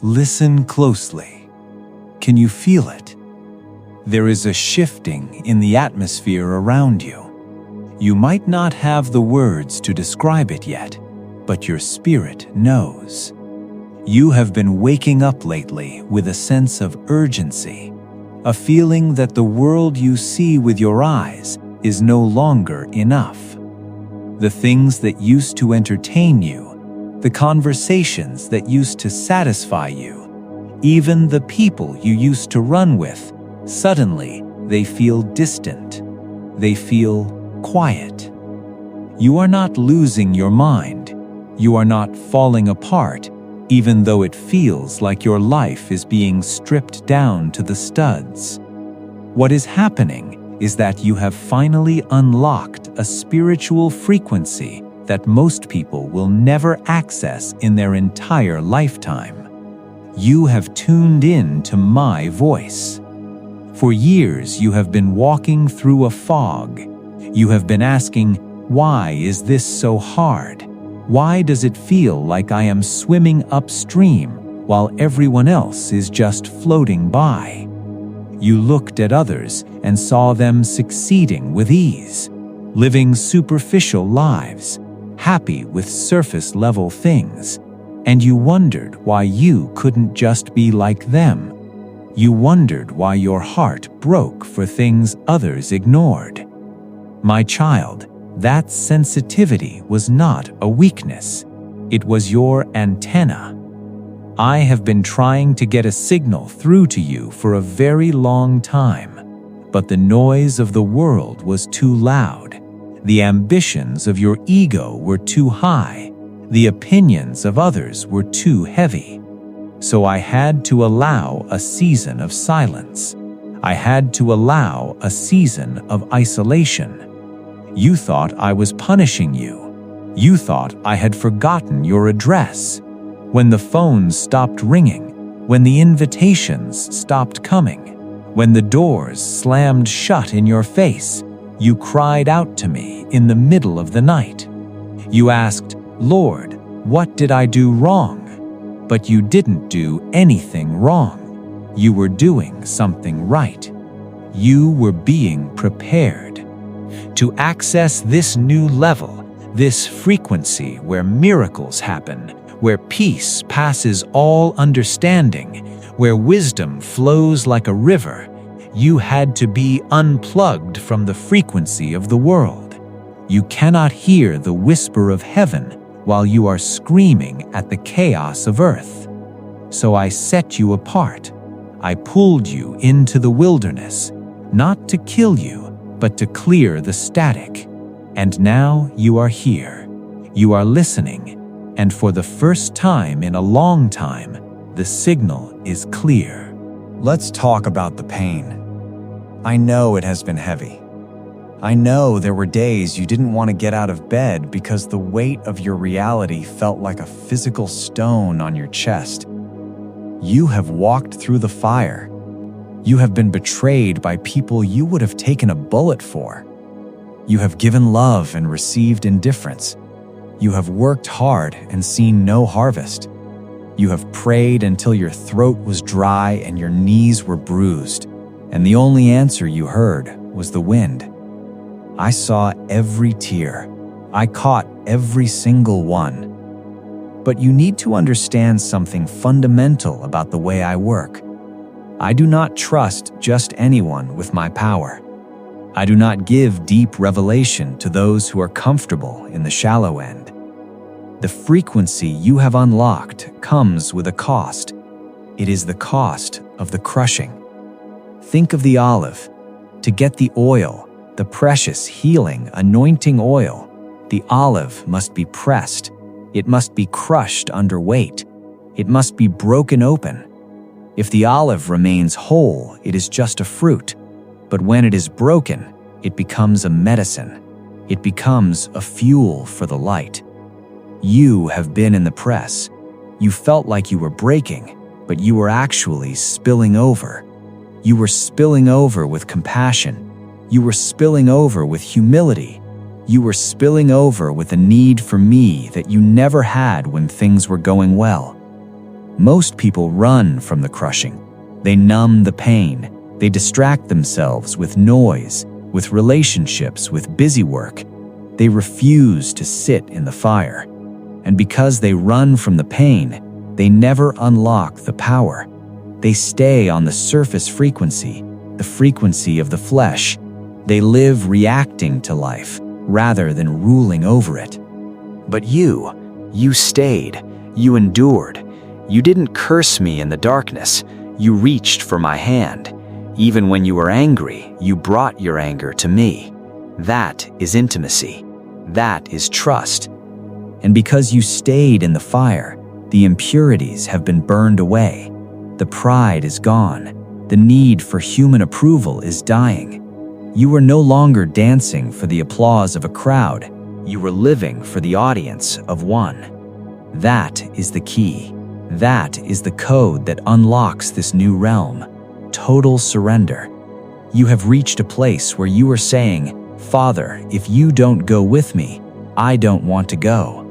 Listen closely. Can you feel it? There is a shifting in the atmosphere around you. You might not have the words to describe it yet, but your spirit knows. You have been waking up lately with a sense of urgency, a feeling that the world you see with your eyes is no longer enough. The things that used to entertain you, the conversations that used to satisfy you, even the people you used to run with, suddenly they feel distant. They feel quiet. You are not losing your mind. You are not falling apart, even though it feels like your life is being stripped down to the studs. What is happening is that you have finally unlocked a spiritual frequency that most people will never access in their entire lifetime. You have tuned in to my voice. For years, you have been walking through a fog. You have been asking, why is this so hard? Why does it feel like I am swimming upstream while everyone else is just floating by? You looked at others and saw them succeeding with ease, living superficial lives, happy with surface-level things, and you wondered why you couldn't just be like them. You wondered why your heart broke for things others ignored. My child, that sensitivity was not a weakness. It was your antenna. I have been trying to get a signal through to you for a very long time, but the noise of the world was too loud. The ambitions of your ego were too high. The opinions of others were too heavy. So I had to allow a season of silence. I had to allow a season of isolation. You thought I was punishing you. You thought I had forgotten your address. When the phones stopped ringing, when the invitations stopped coming, when the doors slammed shut in your face, you cried out to me in the middle of the night. You asked, Lord, what did I do wrong? But you didn't do anything wrong. You were doing something right. You were being prepared to access this new level, this frequency where miracles happen, where peace passes all understanding, where wisdom flows like a river. You had to be unplugged from the frequency of the world. You cannot hear the whisper of heaven while you are screaming at the chaos of earth. So I set you apart. I pulled you into the wilderness, not to kill you, but to clear the static. And now you are here. You are listening. And for the first time in a long time, the signal is clear. Let's talk about the pain. I know it has been heavy. I know there were days you didn't want to get out of bed because the weight of your reality felt like a physical stone on your chest. You have walked through the fire. You have been betrayed by people you would have taken a bullet for. You have given love and received indifference. You have worked hard and seen no harvest. You have prayed until your throat was dry and your knees were bruised, and the only answer you heard was the wind. I saw every tear. I caught every single one. But you need to understand something fundamental about the way I work. I do not trust just anyone with my power. I do not give deep revelation to those who are comfortable in the shallow end. The frequency you have unlocked comes with a cost. It is the cost of the crushing. Think of the olive. To get the oil, the precious healing, anointing oil, the olive must be pressed. It must be crushed under weight. It must be broken open. If the olive remains whole, it is just a fruit. But when it is broken, it becomes a medicine. It becomes a fuel for the light. You have been in the press. You felt like you were breaking, but you were actually spilling over. You were spilling over with compassion. You were spilling over with humility. You were spilling over with a need for me that you never had when things were going well. Most people run from the crushing. They numb the pain. They distract themselves with noise, with relationships, with busy work. They refuse to sit in the fire. And because they run from the pain, they never unlock the power. They stay on the surface frequency, the frequency of the flesh. They live reacting to life rather than ruling over it. But you stayed. You endured. You didn't curse me in the darkness. You reached for my hand. Even when you were angry, you brought your anger to me. That is intimacy. That is trust. And because you stayed in the fire, the impurities have been burned away. The pride is gone. The need for human approval is dying. You were no longer dancing for the applause of a crowd. You were living for the audience of one. That is the key. That is the code that unlocks this new realm. Total surrender. You have reached a place where you are saying, "Father, if you don't go with me, I don't want to go."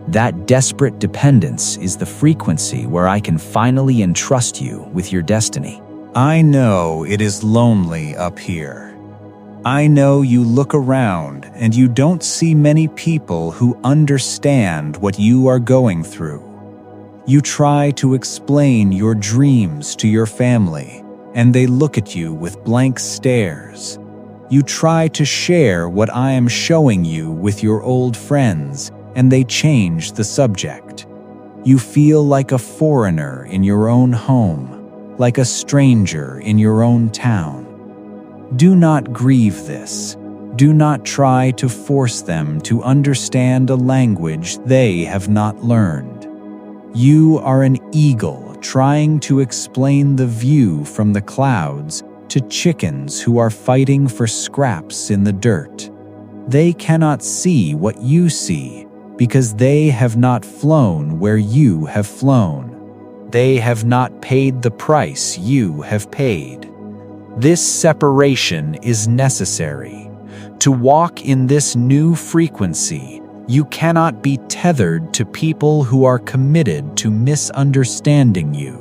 That desperate dependence is the frequency where I can finally entrust you with your destiny. I know it is lonely up here. I know you look around and you don't see many people who understand what you are going through. You try to explain your dreams to your family, and they look at you with blank stares. You try to share what I am showing you with your old friends, and they change the subject. You feel like a foreigner in your own home, like a stranger in your own town. Do not grieve this. Do not try to force them to understand a language they have not learned. You are an eagle trying to explain the view from the clouds to chickens who are fighting for scraps in the dirt. They cannot see what you see because they have not flown where you have flown. They have not paid the price you have paid. This separation is necessary. To walk in this new frequency, you cannot be tethered to people who are committed to misunderstanding you.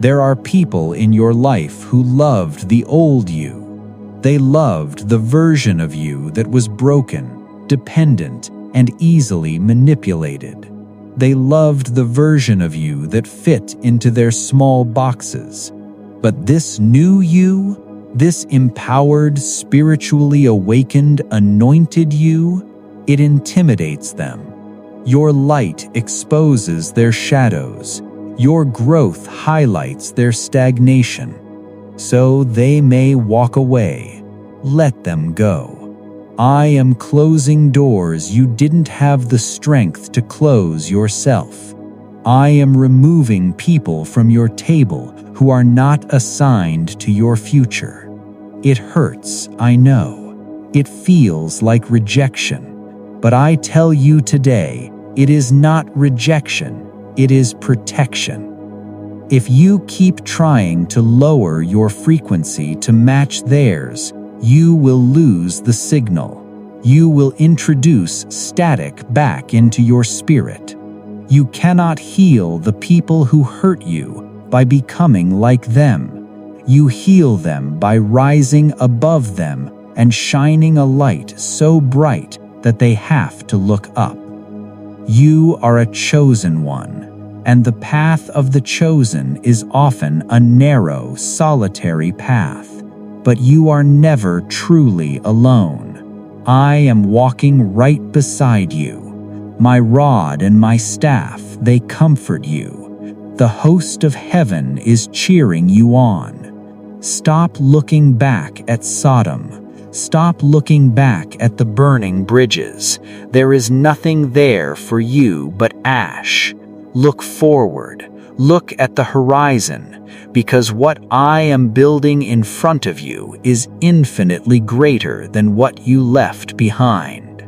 There are people in your life who loved the old you. They loved the version of you that was broken, dependent, and easily manipulated. They loved the version of you that fit into their small boxes. But this new you, this empowered, spiritually awakened, anointed you, it intimidates them. Your light exposes their shadows. Your growth highlights their stagnation. So they may walk away. Let them go. I am closing doors you didn't have the strength to close yourself. I am removing people from your table who are not assigned to your future. It hurts, I know. It feels like rejection. But I tell you today, it is not rejection, it is protection. If you keep trying to lower your frequency to match theirs, you will lose the signal. You will introduce static back into your spirit. You cannot heal the people who hurt you by becoming like them. You heal them by rising above them and shining a light so bright that they have to look up. You are a chosen one, and the path of the chosen is often a narrow, solitary path, but you are never truly alone. I am walking right beside you. My rod and my staff, they comfort you. The host of heaven is cheering you on. Stop looking back at Sodom. Stop looking back at the burning bridges. There is nothing there for you but ash. Look forward. Look at the horizon, because what I am building in front of you is infinitely greater than what you left behind.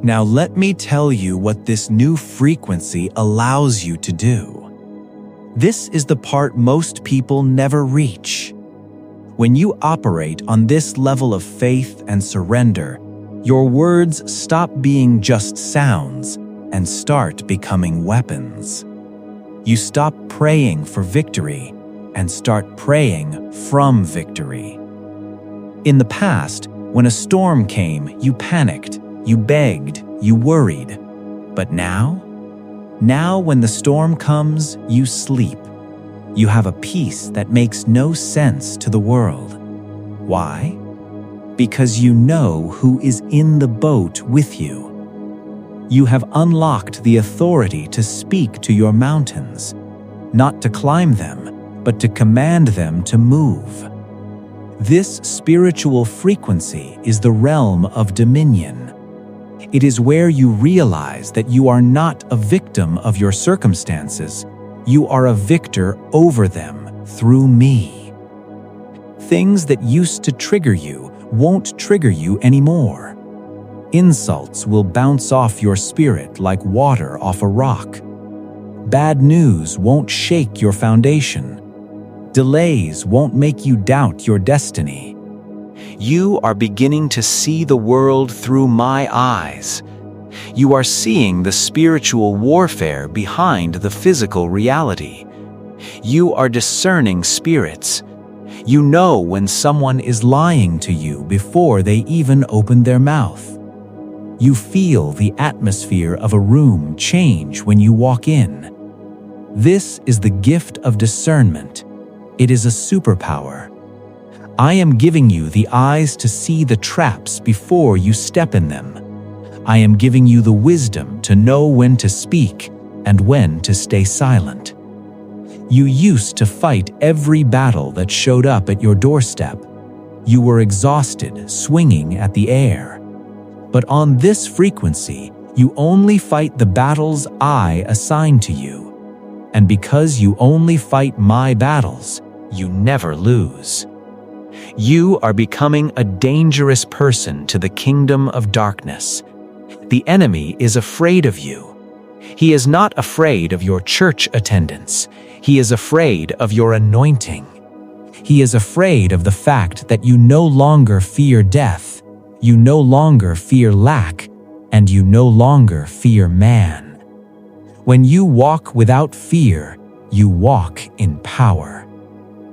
Now let me tell you what this new frequency allows you to do. This is the part most people never reach. When you operate on this level of faith and surrender, your words stop being just sounds and start becoming weapons. You stop praying for victory and start praying from victory. In the past, when a storm came, you panicked, you begged, you worried. But now? Now when the storm comes, you sleep. You have a peace that makes no sense to the world. Why? Because you know who is in the boat with you. You have unlocked the authority to speak to your mountains, not to climb them, but to command them to move. This spiritual frequency is the realm of dominion. It is where you realize that you are not a victim of your circumstances. You are a victor over them through me. Things that used to trigger you won't trigger you anymore. Insults will bounce off your spirit like water off a rock. Bad news won't shake your foundation. Delays won't make you doubt your destiny. You are beginning to see the world through my eyes. You are seeing the spiritual warfare behind the physical reality. You are discerning spirits. You know when someone is lying to you before they even open their mouth. You feel the atmosphere of a room change when you walk in. This is the gift of discernment. It is a superpower. I am giving you the eyes to see the traps before you step in them. I am giving you the wisdom to know when to speak and when to stay silent. You used to fight every battle that showed up at your doorstep. You were exhausted, swinging at the air. But on this frequency, you only fight the battles I assign to you. And because you only fight my battles, you never lose. You are becoming a dangerous person to the kingdom of darkness. The enemy is afraid of you. He is not afraid of your church attendance. He is afraid of your anointing. He is afraid of the fact that you no longer fear death, you no longer fear lack, and you no longer fear man. When you walk without fear, you walk in power.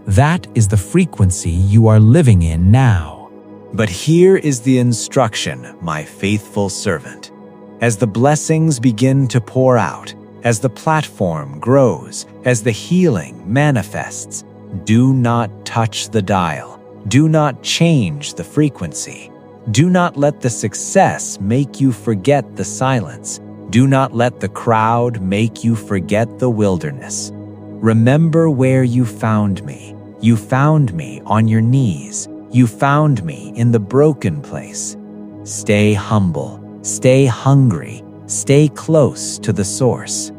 That is the frequency you are living in now. But here is the instruction, my faithful servant. As the blessings begin to pour out, as the platform grows, as the healing manifests, do not touch the dial. Do not change the frequency. Do not let the success make you forget the silence. Do not let the crowd make you forget the wilderness. Remember where you found me. You found me on your knees. You found me in the broken place. Stay humble. Stay hungry. Stay close to the source.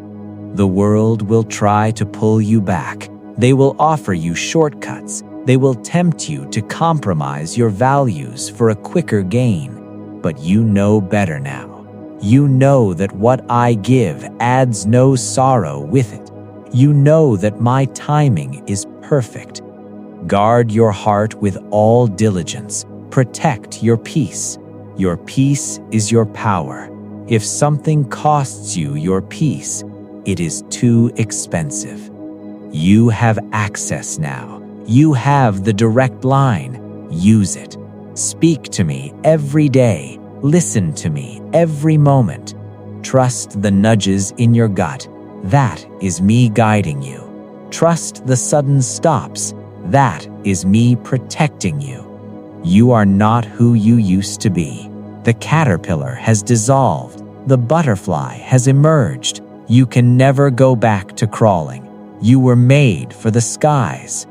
The world will try to pull you back. They will offer you shortcuts. They will tempt you to compromise your values for a quicker gain. But you know better now. You know that what I give adds no sorrow with it. You know that my timing is perfect. Guard your heart with all diligence. Protect your peace. Your peace is your power. If something costs you your peace, it is too expensive. You have access now. You have the direct line. Use it. Speak to me every day. Listen to me every moment. Trust the nudges in your gut. That is me guiding you. Trust the sudden stops. That is me protecting you. You are not who you used to be. The caterpillar has dissolved. The butterfly has emerged. You can never go back to crawling. You were made for the skies.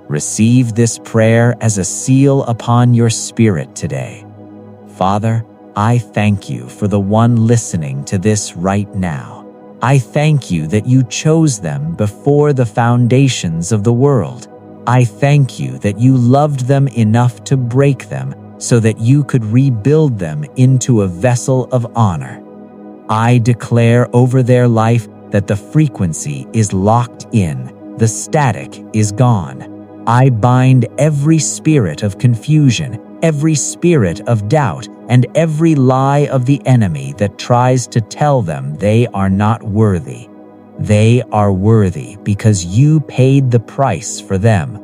Receive this prayer as a seal upon your spirit today. Father, I thank you for the one listening to this right now. I thank you that you chose them before the foundations of the world. I thank you that you loved them enough to break them so that you could rebuild them into a vessel of honor. I declare over their life that the frequency is locked in, the static is gone. I bind every spirit of confusion, every spirit of doubt, and every lie of the enemy that tries to tell them they are not worthy. They are worthy because you paid the price for them.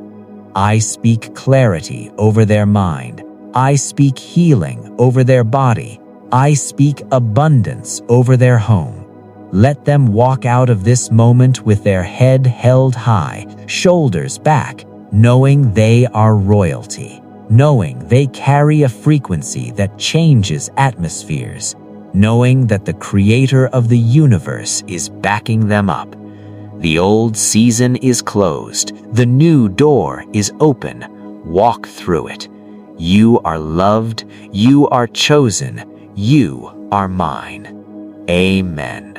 I speak clarity over their mind. I speak healing over their body. I speak abundance over their home. Let them walk out of this moment with their head held high, shoulders back, knowing they are royalty, knowing they carry a frequency that changes atmospheres, knowing that the creator of the universe is backing them up. The old season is closed. The new door is open. Walk through it. You are loved. You are chosen. You are mine. Amen.